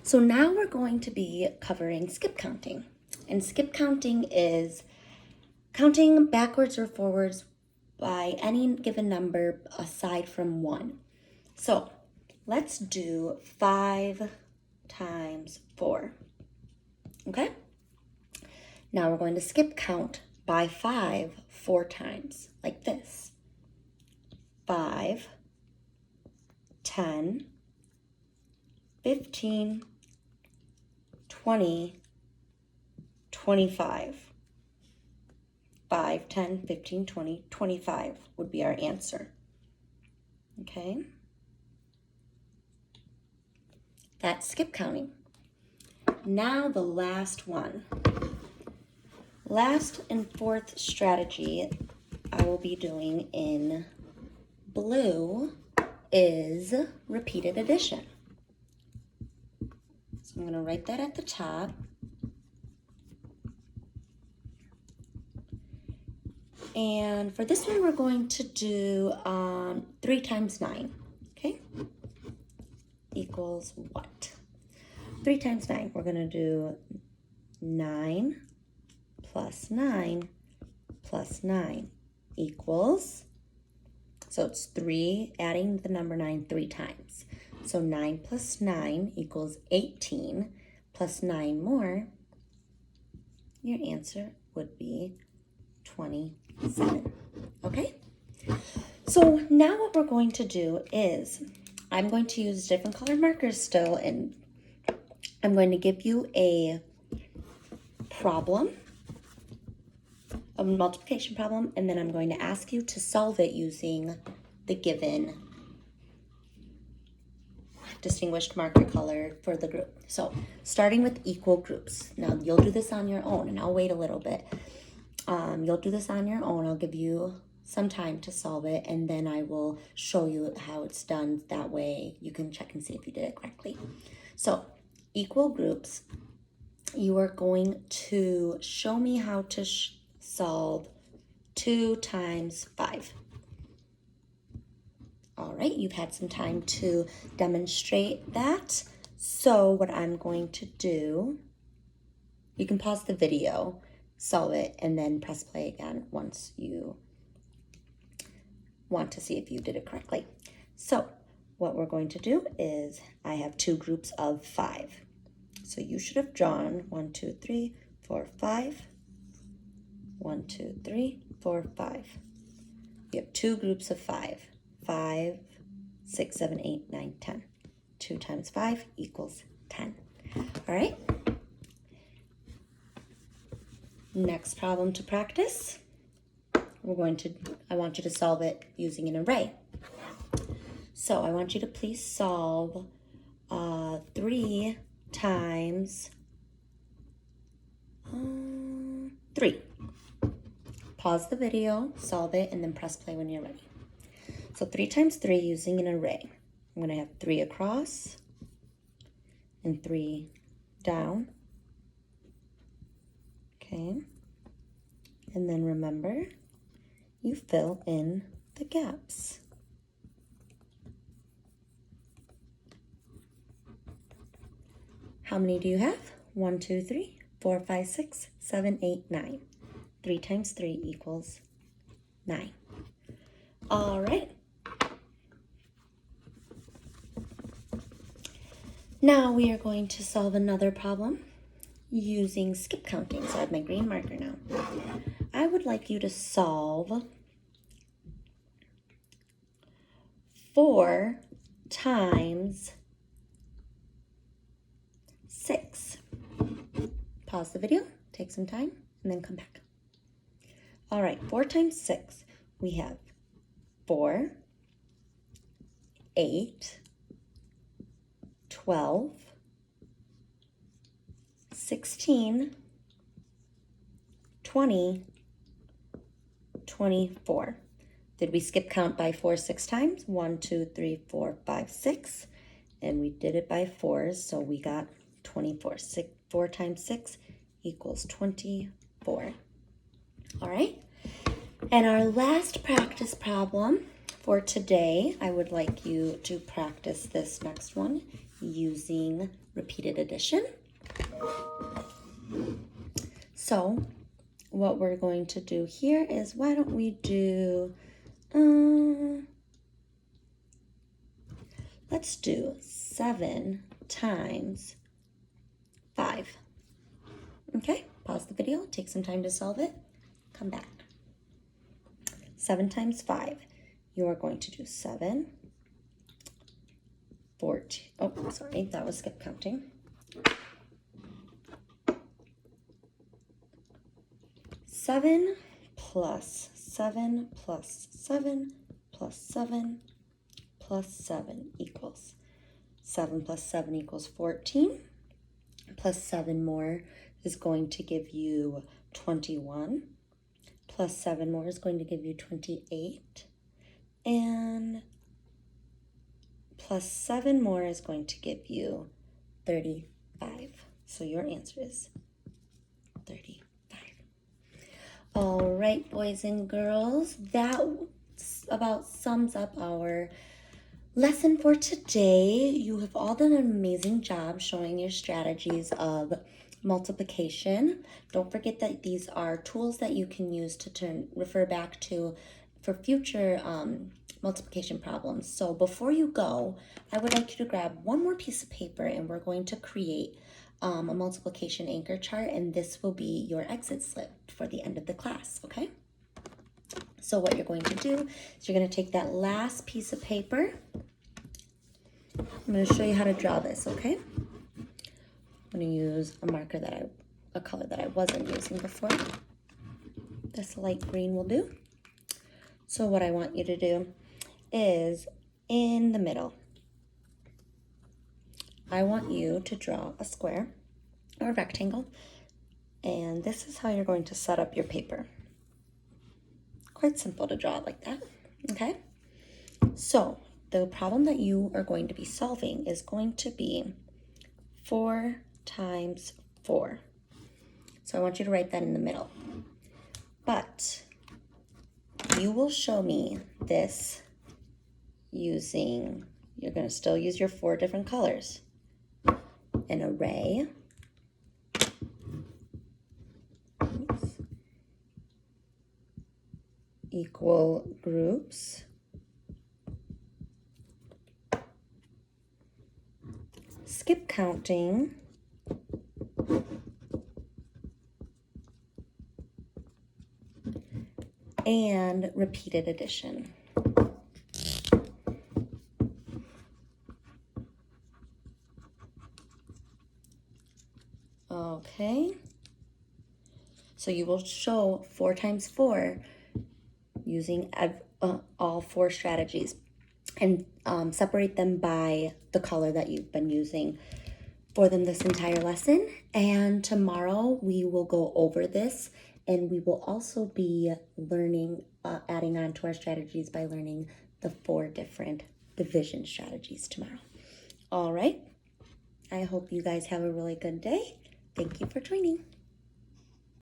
So now we're going to be covering skip counting. And skip counting is counting backwards or forwards by any given number aside from 1. So let's do 5 times 4. Okay? Now we're going to skip count by 5 4 times, like this. 5, 10, 15, 20, 25. 5, 10, 15, 20, 25 would be our answer. Okay? That's skip counting. Now the last one. Last and fourth strategy I will be doing in blue is repeated addition. So I'm going to write that at the top. And for this one, we're going to do 3 times 9, okay? Equals what? 3 times 9, we're going to do 9 plus 9 plus 9 equals, so it's 3, adding the number 9 3 times. So 9 plus 9 equals 18, plus 9 more, your answer would be 27, okay? So now what we're going to do is, I'm going to use different colored markers still, and I'm going to give you a problem, a multiplication problem, and then I'm going to ask you to solve it using the given distinguished marker color for the group. So starting with equal groups. Now you'll do this on your own, and I'll wait a little bit. You'll do this on your own. I'll give you some time to solve it, and then I will show you how it's done. That way you can check and see if you did it correctly. So equal groups, you are going to show me how to solve 2 times 5. All right, you've had some time to demonstrate that. So what I'm going to do, you can pause the video, solve it, and then press play again once you want to see if you did it correctly. So what we're going to do is, I have 2 groups of 5. So you should have drawn 1, 2, 3, 4, 5. 1, 2, 3, 4, 5. You have 2 groups of 5. 5, 6, 7, 8, 9, 10. 2 times 5 equals 10. All right. Next problem to practice. I want you to solve it using an array. So I want you to please solve 3 times 3. Pause the video, solve it, and then press play when you're ready. So 3 times 3 using an array. I'm going to have 3 across and 3 down. Okay. And then remember, you fill in the gaps. How many do you have? 1, 2, 3, 4, 5, 6, 7, 8, 9. 3 times 3 equals 9. All right. Now we are going to solve another problem using skip counting. So I have my green marker now. I would like you to solve 4 times 6. Pause the video, take some time, and then come back. All right, 4 times 6, we have 4, 8, 12, 16, 20, 24. Did we skip count by 4 6 times? 1, 2, 3, 4, 5, 6. And we did it by 4s, so we got 24. 4 times 6 equals 24. All right. And our last practice problem For today, I would like you to practice this next one using repeated addition. So what we're going to do here is, why don't we do, let's do 7 times 5. Okay, pause the video, take some time to solve it, come back. 7 times 5, you are going to do 7, 14, oh, sorry, that was skip counting. 7 plus 7 plus 7 plus 7 plus 7 equals 7 plus 7 equals 14, plus 7 more is going to give you 21, plus 7 more is going to give you 28, and plus 7 more is going to give you 35. So your answer is 35. All right, boys and girls, that about sums up our lesson for today. You have all done an amazing job showing your strategies of multiplication. Don't forget that these are tools that you can use to refer back to for future multiplication problems. So before you go, I would like you to grab one more piece of paper, and we're going to create a multiplication anchor chart, and this will be your exit slip for the end of the class, okay? So what you're going to do is you're going to take that last piece of paper. I'm going to show you how to draw this, okay? I'm going to use a marker a color that I wasn't using before. This light green will do. So what I want you to do is, in the middle, I want you to draw a square or a rectangle, and this is how you're going to set up your paper. Quite simple to draw it like that, okay? So the problem that you are going to be solving is going to be 4 times 4. So I want you to write that in the middle. But you will show me this using, you're going to still use your 4 different colors. An array. Equal groups. Skip counting. And repeated addition. Okay. So you will show 4 times 4 using all 4 strategies, and separate them by the color that you've been using for them this entire lesson. And tomorrow we will go over this, and we will also be learning, adding on to our strategies by learning the 4 different division strategies tomorrow. All right. I hope you guys have a really good day. Thank you for joining.